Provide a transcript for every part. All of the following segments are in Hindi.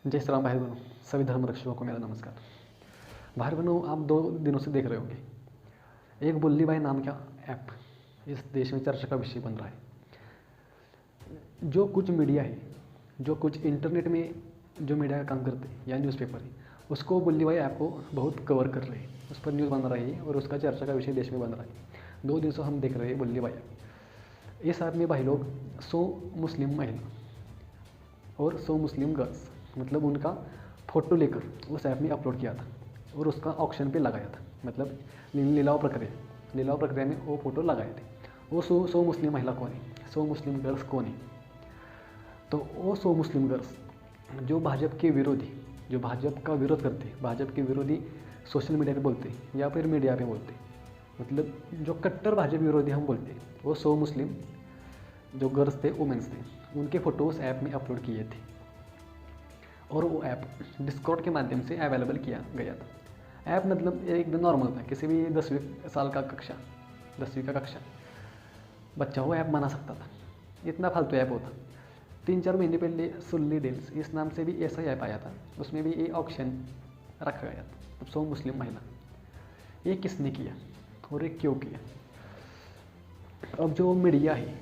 जय श्री राम भाई बहनों, सभी धर्म रक्षकों को मेरा नमस्कार। भाई बहनों, आप 2 दिनों से देख रहे होंगे एक बुल्ली भाई नाम का ऐप इस देश में चर्चा का विषय बन रहा है। जो कुछ मीडिया है, जो कुछ इंटरनेट में जो मीडिया का काम करते हैं या न्यूज़पेपर है, उसको बुल्ली भाई ऐप को बहुत कवर कर रहे हैं, उस पर न्यूज़ बन रही है और उसका चर्चा का विषय देश में बन रहा है। 2 दिन से हम देख रहे हैं बुल्ली भाई ऐप। इस ऐप में भाई लोग 100 मुस्लिम महिला और 100 मुस्लिम गर्ल्स, मतलब उनका फ़ोटो लेकर उस ऐप में अपलोड किया था और उसका ऑक्शन पे लगाया था। मतलब लीलाव प्रक्रिया में वो फ़ोटो लगाए थे। वो 100 मुस्लिम महिला कौन है, 100 मुस्लिम गर्ल्स कौन है? तो वो 100 मुस्लिम गर्ल्स जो भाजपा के विरोधी, जो भाजपा का विरोध करते हैं, भाजपा के विरोधी सोशल मीडिया पे बोलते हैं या फिर मीडिया पे बोलते हैं, मतलब जो कट्टर भाजपा विरोधी हम बोलते हैं, वो 100 मुस्लिम जो गर्ल्स थे, वुमेंस थे, उनके फ़ोटो उस ऐप में अपलोड किए थे और वो ऐप डिस्कॉर्ड के माध्यम से अवेलेबल किया गया था। ऐप मतलब एकदम नॉर्मल था, किसी भी 10वीं का कक्षा बच्चा वो ऐप बना सकता था। इतना फालतू ऐप होता। 3-4 महीने पहले सुल्ली डील्स इस नाम से भी ऐसा ही ऐप आया था, उसमें भी ये ऑप्शन रखा गया था। तब 100 मुस्लिम महिला, ये किसने किया और ये क्यों किया? अब जो मीडिया है,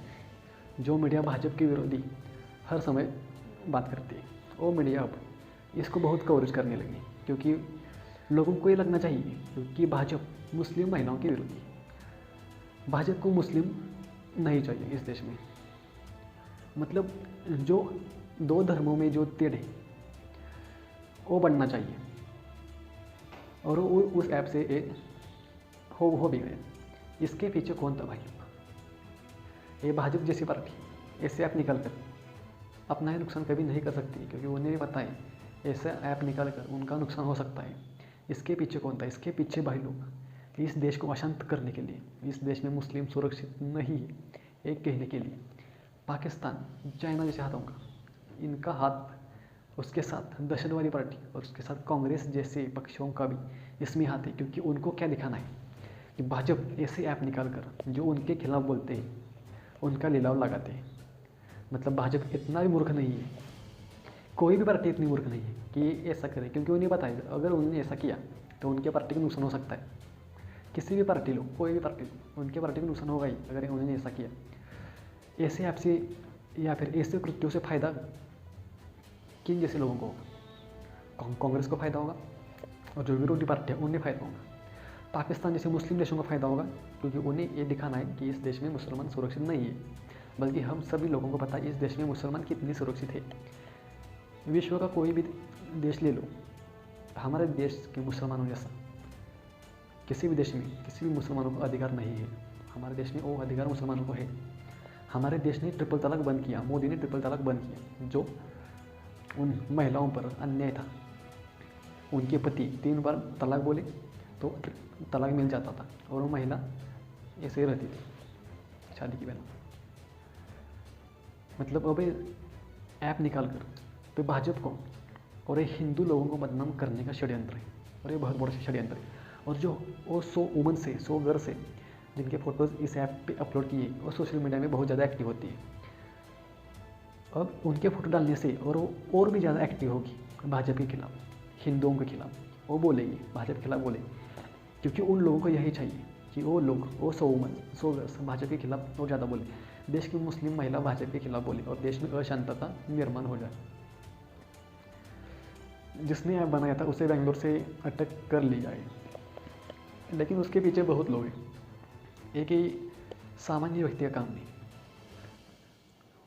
जो मीडिया भाजपा के विरोधी हर समय बात करती है, वो मीडिया अब इसको बहुत कवरेज करने लगी, क्योंकि लोगों को ये लगना चाहिए क्योंकि भाजपा मुस्लिम महिलाओं के विरोधी है। भाजपा को मुस्लिम नहीं चाहिए इस देश में। मतलब जो 2 धर्मों में जो तेढ़ है वो बनना चाहिए और वो उस ऐप से हो भी गया। इसके पीछे कौन था भाई? ये भाजपा जैसी पार्टी ऐसे ऐप निकल कर अपना ही नुकसान कभी नहीं कर सकती, क्योंकि उन्हें भी पता है ऐसे ऐप निकाल कर उनका नुकसान हो सकता है। इसके पीछे कौन था? इसके पीछे भाई लोग इस देश को अशांत करने के लिए, इस देश में मुस्लिम सुरक्षित नहीं है एक कहने के लिए पाकिस्तान, चाइना जैसे हाथों का इनका हाथ, उसके साथ दहशतवादी पार्टी और उसके साथ कांग्रेस जैसे पक्षों का भी इसमें हाथ है, क्योंकि उनको क्या दिखाना है कि भाजपा ऐसे ऐप निकाल कर जो उनके खिलाफ बोलते हैं उनका लीलाव लगाते हैं। मतलब भाजपा इतना भी मूर्ख नहीं है, कोई भी पार्टी इतनी मूर्ख नहीं है कि ऐसा करे, क्योंकि उन्हें पता है अगर उन्होंने ऐसा किया तो उनके पार्टी को नुकसान हो सकता है। किसी भी पार्टी लो, कोई भी पार्टी लो, उनके पार्टी को नुकसान होगा ही अगर उन्होंने ऐसा किया। ऐसे ऐप से या फिर ऐसे कृत्यों से फ़ायदा किन जैसे लोगों को होगा? कांग्रेस को फ़ायदा होगा और जो विरोधी पार्टी है उन्हें फ़ायदा होगा। पाकिस्तान जैसे मुस्लिम देशों को फ़ायदा होगा, क्योंकि उन्हें ये दिखाना है कि इस देश में मुसलमान सुरक्षित नहीं है, बल्कि हम सभी लोगों को पता है इस देश में मुसलमान कितनी सुरक्षित है। विश्व का कोई भी देश ले लो, हमारे देश के मुसलमानों जैसा किसी भी देश में किसी भी मुसलमानों को अधिकार नहीं है। हमारे देश में वो अधिकार मुसलमानों को है। हमारे देश ने ट्रिपल तलाक बंद किया, मोदी ने ट्रिपल तलाक बंद किया। जो उन महिलाओं पर अन्याय था, उनके पति 3 बार तलाक बोले तो तलाक मिल जाता था और वो महिला ऐसे ही रहती थी शादी के पहले। मतलब अब ऐप निकाल कर तो भाजपा को और ये हिंदू लोगों को बदनाम करने का षड्यंत्र है, और ये बहुत बड़ा षड्यंत्र है। और जो वो 100 वुमन से 100 गर्ल्स से जिनके फ़ोटोज़ इस ऐप पे अपलोड किए और सोशल मीडिया में बहुत ज़्यादा एक्टिव होती है, अब उनके फ़ोटो डालने से और वो और भी ज़्यादा एक्टिव होगी भाजपा के खिलाफ, हिंदुओं के खिलाफ वो बोलेगी, भाजपा के खिलाफ बोलेगी, क्योंकि उन लोगों को यही चाहिए कि वो लोग, वो 100 वुमन 100 गर्ल्स भाजपा के खिलाफ और ज़्यादा बोले, देश की मुस्लिम महिला भाजपा के खिलाफ बोले और देश में अशांतता निर्माण हो जाए। जिसने ऐप बनाया था उसे बेंगलोर से अटक कर लिया है, लेकिन उसके पीछे बहुत लोग हैं। एक ही सामान्य व्यक्ति का काम नहीं।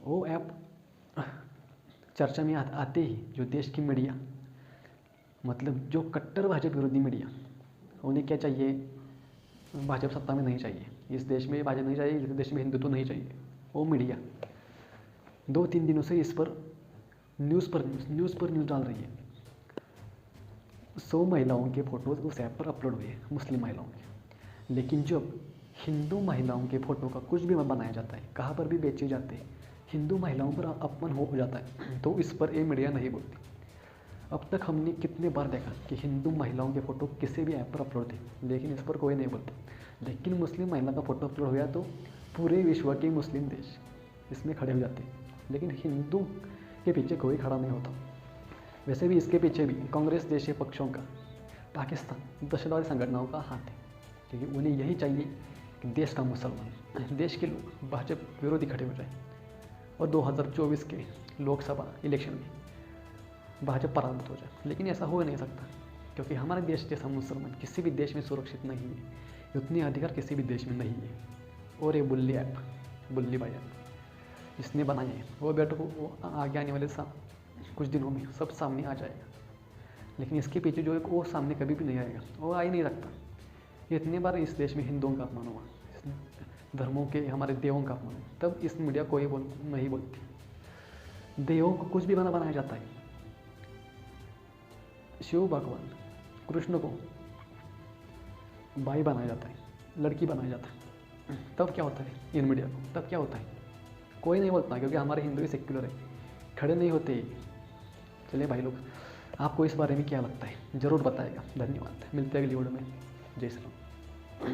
वो ऐप चर्चा में आते ही जो देश की मीडिया, मतलब जो कट्टर भाजपा विरोधी मीडिया, उन्हें क्या चाहिए? भाजपा सत्ता में नहीं चाहिए, इस देश में भाजपा नहीं चाहिए, इस देश में हिंदुत्व नहीं चाहिए। वो मीडिया 2-3 दिनों से इस पर न्यूज़ पर न्यूज़ डाल रही है। 100 महिलाओं के फ़ोटोज़ उस ऐप पर अपलोड हुए, मुस्लिम महिलाओं के। लेकिन जब हिंदू महिलाओं के फ़ोटो का कुछ भी बनाया जाता है, कहाँ पर भी बेचे जाते हैं, हिंदू महिलाओं पर अपमान हो जाता है, तो इस पर ये मीडिया नहीं बोलती। अब तक हमने कितने बार देखा कि हिंदू महिलाओं के फ़ोटो किसी भी ऐप पर अपलोड थे, लेकिन इस पर कोई नहीं बोलता। लेकिन मुस्लिम महिला का फ़ोटो अपलोड हो गया तो पूरे विश्व के मुस्लिम देश इसमें खड़े हो जाते हैं, लेकिन हिंदू के पीछे कोई खड़ा नहीं होता। वैसे भी इसके पीछे भी कांग्रेस जैसे पक्षों का, पाकिस्तान, दहशतवादी संगठनों का हाथ है, क्योंकि उन्हें यही चाहिए कि देश का मुसलमान, देश के लोग भाजपा विरोधी खड़े हो जाए और 2024 के लोकसभा इलेक्शन में भाजपा पराजित हो जाए। लेकिन ऐसा हो नहीं सकता, क्योंकि हमारे देश जैसा मुसलमान किसी भी देश में सुरक्षित नहीं है, उतने अधिकार किसी भी देश में नहीं है। और ये बुल्ली ऐप, बुल्ली भाई ऐप जिसने बनाई है वो बेटो को वो आगे आने वाले कुछ दिनों में सब सामने आ जाएगा। लेकिन इसके पीछे जो एक वो सामने कभी भी नहीं आएगा, वो आ ही नहीं सकता। इतने बार इस देश में हिंदुओं का अपमान हुआ, धर्मों के, हमारे देवों का अपमान, तब इस मीडिया कोई नहीं बोलती। देवों को कुछ भी बनाया जाता है, शिव भगवान, कृष्ण को भाई बनाया जाता है, लड़की बनाया जाता है, तब क्या होता है इन मीडिया को, तब क्या होता है कोई नहीं बोलता, क्योंकि हमारे हिंदू ही सेक्युलर है, खड़े नहीं होते। चलिए भाई लोग, आपको इस बारे में क्या लगता है ज़रूर बताएगा। धन्यवाद, मिलते हैं अगली वीडियो में। जय श्री राम।